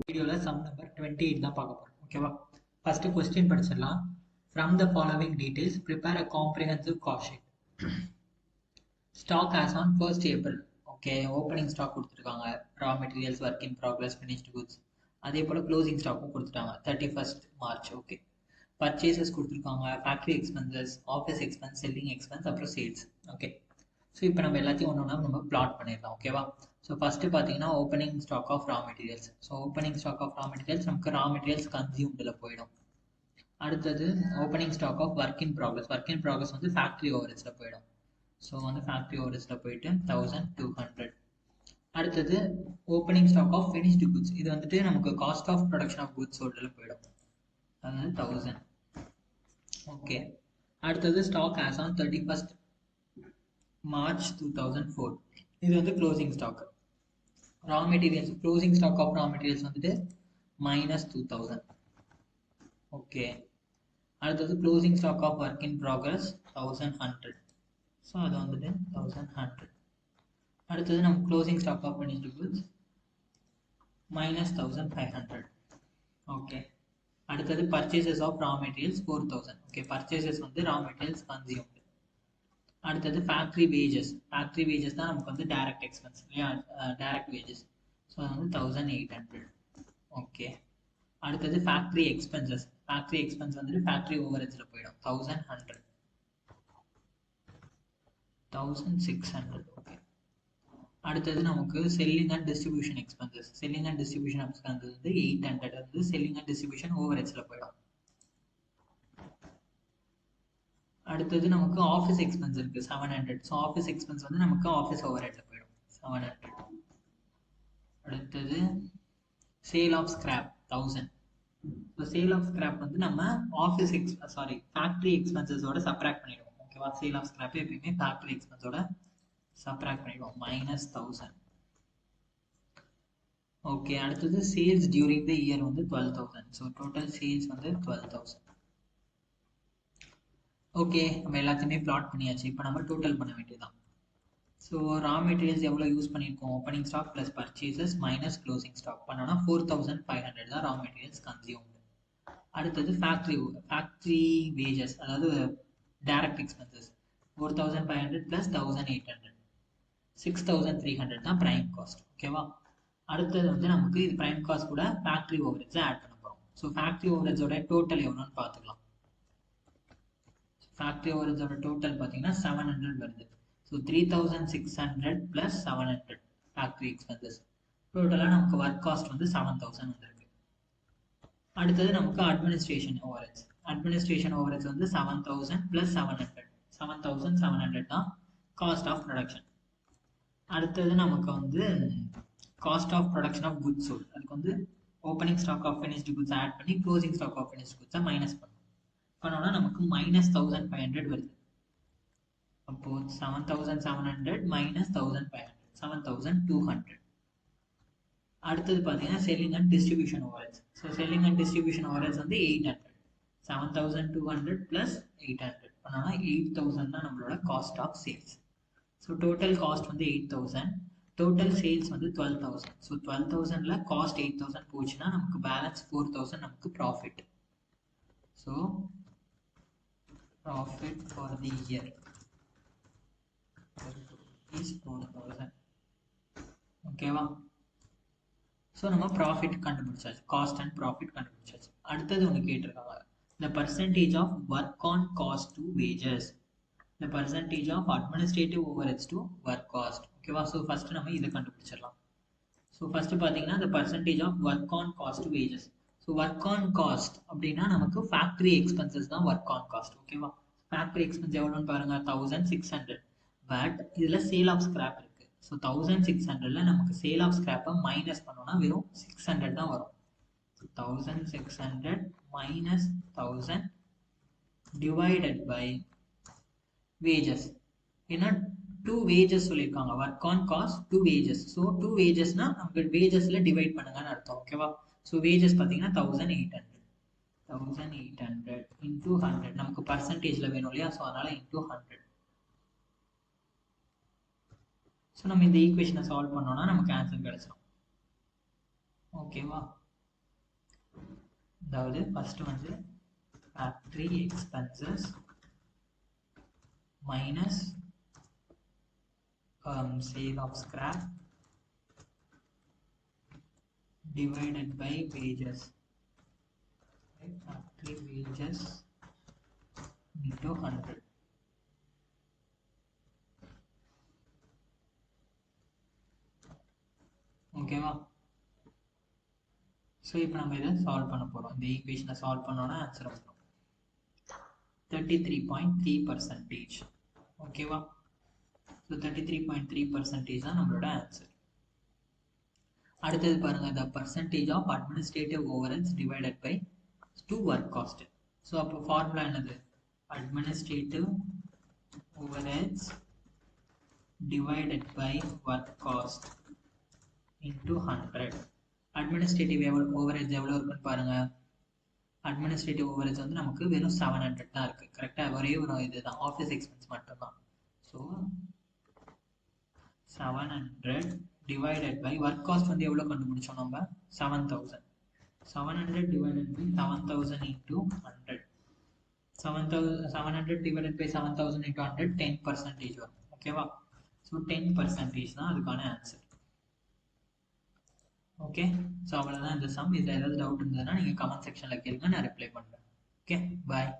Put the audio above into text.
வீடியோவில் sum number 28 தான் பார்க்க போகிறோம். ஓகேவா? ஃபர்ஸ்ட் கொஸ்டின் படிச்சிடலாம். From the following details prepare a comprehensive cost sheet. Stock as on 1st April. Okay, opening stock கொடுத்துருக்காங்க, raw materials, work in progress, finished goods. அதே போல் closing ஸ்டாக்கும் கொடுத்துட்டாங்க 31st மார்ச். ஓகே, பர்ச்சேசஸ் கொடுத்துருக்காங்க, factory expenses, office expense, selling expense, அப்புறம் sales. Okay, so இப்போ நம்ம எல்லாத்தையும் ஒன்று ஒன்றா நம்ம பிளாட் பண்ணிடலாம். ஓகேவா? ஸோ ஃபஸ்ட்டு பார்த்தீங்கன்னா opening stock of raw materials. So opening stock of raw materials நமக்கு ரா மெட்டீரியல்ஸ் கன்சியூம்டில் போயிடும். அடுத்தது opening stock of work in progress. Work in progress வந்து ஃபேக்ட்ரி ஓவரேஜில் போயிடும். ஸோ வந்து ஃபேக்ட்ரி ஓவரேஜில் போயிட்டு 1200. அடுத்தது opening stock of finished goods. இது வந்துட்டு நமக்கு cost of production of goods ஓல்டில் போயிடும். அதாவது 1000. ஓகே, அடுத்தது stock as on 31st March 2004. இது வந்து closing stock. Raw materials, closing stock of raw materials வந்துட்டு -2000. ஓகே, அடுத்தது closing stock of work in progress 1100. So அது வந்துட்டு 1100. அடுத்தது நம்ம closing stock of finished goods -1500. Okay, அடுத்தது purchases of raw materials 4000. Okay, purchases வந்து ரா மெட்டீரியல்ஸ் கன்சியூம்டு. அடுத்தது factory wages. Factory wages தான் நமக்கு வந்து டைரக்ட் எக்ஸ்பென்ஸ் இல்லையா, டைரக்ட் வேஜஸ். ஸோ அது வந்து 1800. ஓகே, அடுத்தது ஃபேக்ட்ரி எக்ஸ்பென்சஸ். ஃபேக்ட்ரி எக்ஸ்பென்ஸ் வந்துட்டு ஃபேக்ட்ரி ஓவரேஜில் போயிடும் 1100. 1600. ஓகே, அடுத்தது நமக்கு selling and distribution expenses. Selling and distribution expenses வந்து 800 வந்து செல்லிங் அண்ட் டிஸ்ட்ரிபியூஷன் ஓவரேஜில் போயிடும். அடுத்தது நமக்கு ஆஃபீஸ் எக்ஸ்பென்ஸ் இருக்கு 700. ஸோ ஆஃபீஸ் எக்ஸ்பென்ஸ் வந்து நமக்கு ஆஃபீஸ் ஓவர்ஹெட்ல போயிடும் 700. அடுத்தது sale of scrap 1000. So sale of scrap வந்து நம்ம ஆஃபீஸ் ஃபேக்ட்ரி எக்ஸ்பென்சஸோட சப்ராக்ட் பண்ணிடுவோம். ஓகேவா? சேல் ஆஃப் ஸ்கிராப் எப்பயுமே ஃபேக்ட்ரி எக்ஸ்பென்ஸோட சப்ராக்ட் பண்ணிடுவோம் -1000. ஓகே, அடுத்தது சேல்ஸ் டியூரிங் த இயர் வந்து 12000. ஸோ டோட்டல் சேல்ஸ் வந்து 12000. ஓகே, நம்ம எல்லாத்தையுமே பிளாட் பண்ணியாச்சு. இப்போ நம்ம டோட்டல் பண்ண வேண்டியதுதான். ஸோ ரா மெட்டீரியல்ஸ் எவ்வளோ யூஸ் பண்ணியிருக்கோம்? Opening stock plus purchases minus closing stock பண்ணோன்னா 4500 தான் ரா மெட்டீரியல்ஸ் கன்சியூம்டு. அடுத்தது ஃபேக்ட்ரி வேஜஸ், அதாவது டைரக்ட் எக்ஸ்பென்சஸ் 4500 ப்ளஸ் 1800, 6300 தான் ப்ரைம் காஸ்ட். ஓகேவா? அடுத்தது வந்து நமக்கு இது ப்ரைம் காஸ்ட் கூட ஃபேக்ட்ரி ஓவரேஜ் ஆட் பண்ண போகிறோம். ஸோ ஃபேக்ட்ரி ஓவரேஜோட டோட்டல் எவ்வளோன்னு பார்த்துக்கலாம். ஃபேக்ட்ரி ஓவரேஜோட டோட்டல் பார்த்தீங்கன்னா 700 வருது. So 3600 plus 700 factory expenses. டோட்டலாக நமக்கு ஒர்க் காஸ்ட் வந்து 7000 வந்துருக்கு. அடுத்தது நமக்கு அட்மினிஸ்ட்ரேஷன் ஓவரேஜ். அட்மினிஸ்ட்ரேஷன் ஓவரேஜ் வந்து 7000 ப்ளஸ் 700. 7700 தான் காஸ்ட் ஆஃப் ப்ரொடக்ஷன். அடுத்தது நமக்கு வந்து cost of production of goods sold. அதுக்கு வந்து opening stock of finished goods add பண்ணி க்ளோசிங் ஸ்டாக் ஆஃப் ஃபினிஷ்டு குட்ஸை மைனஸ் பண்ணோம்னா நமக்கு -1500 வருது. அப்போ 7700 minus 1500 7200. அடுத்தது பார்த்தீங்கன்னா selling and distribution overhead. So selling and distribution overhead வந்து 800. 7200 ப்ளஸ் 800 பண்ணோம்னா 8000 தான் நம்மளோட cost of sales. So total cost வந்து 8000, டோட்டல் சேல்ஸ் வந்து 12000. ஸோ 12000ல காஸ்ட் 8000 போச்சுன்னா நமக்கு பேலன்ஸ் 4000 நமக்கு profit. So profit for the year is 4000. ஓகேவா? ஸோ நம்ம ப்ராஃபிட் கண்டுபிடிச்சாச்சு, காஸ்ட் அண்ட் ப்ராஃபிட் கண்டுபிடிச்சாச்சு. அடுத்தது ஒன்று கேட்டிருக்காங்க, the percentage of work on cost to wages, the percentage of administrative overheads to work cost. ஓகேவா? ஸோ ஃபர்ஸ்ட் நம்ம இதை கண்டுபிடிச்சிடலாம். ஸோ ஃபர்ஸ்ட் பார்த்தீங்கன்னா the percentage of work on cost to wages. So work on cost அப்படின்னா நமக்கு factory expenses தான் work on cost. ஓகேவா? Factory expense எவ்வளோன்னு பாருங்க 1600. பட் இதில் சேல் ஆஃப் ஸ்கிராப் இருக்கு. ஸோ 1600ல நமக்கு சேல் ஆஃப் ஸ்கிராப்பை மைனஸ் பண்ணோம்னா வெறும் 600 தான் வரும். 1600 minus 1000 divided by wages. ஏன்னா 2 wages சொல்லியிருக்காங்க, work on cost 2 wages. So 2 wagesனா நமக்கு வேஜஸ்ல டிவைட் பண்ணுங்கன்னு அர்த்தம். ஓகேவா? ஸோ வேஜஸ் பார்த்தீங்கன்னா 1800. 1800 into 100 நமக்கு பர்சன்டேஜ்ல வேணும் இல்லையா? ஸோ அதனால into 100. ஸோ நம்ம இந்த ஈக்குவேஷனை சால்வ் பண்ணோம்னா நமக்கு ஆன்சர் கிடைச்சிடும். ஓகேவா? அதாவது ஃபர்ஸ்ட் வந்து factory expenses minus sale of scrap divided by wages. Factory wages into 100. ஓகேவா? ஸோ இப்போ நம்ம இதை சால்வ் பண்ண போகிறோம். இந்த ஈக்குவேஷனை சால்வ் பண்ணோன்னா ஆன்சர் வந்துடும் 33.3%. ஓகேவா? ஸோ 33.3% தான் நம்மளோட ஆன்சர். அடுத்தது பாருங்க, the percentage of administrative overheads divided by to work cost. So அப்போ ஃபார்முலா என்னது? administrative overheads divided by work cost into 100. administrative overheads எவ்வளோ இருக்குன்னு பாருங்க. administrative overheads வந்து நமக்கு வெறும் 700 தான் இருக்கு. கரெக்டாக ஒரே ஒரு இதுதான், ஆஃபீஸ் எக்ஸ்பென்ஸ் மட்டும்தான். So 700 divided by work cost வந்து எவ்வளோ கண்டுபிடிச்சோம் நம்ம? 7000. 700 divided by 7000 into 100. 700 divided by 7000 into 100 10% வரும். ஓகேவா? ஸோ 10% தான் அதுக்கான ஆன்சர். ஓகே, ஸோ அவ்வளோதான் இந்த சம். இதில் ஏதாவது டவுட் இருந்ததுன்னா நீங்கள் கமெண்ட் செக்ஷனில் கேளுங்க, நான் ரிப்ளை பண்ணுறேன். ஓகே, பாய்.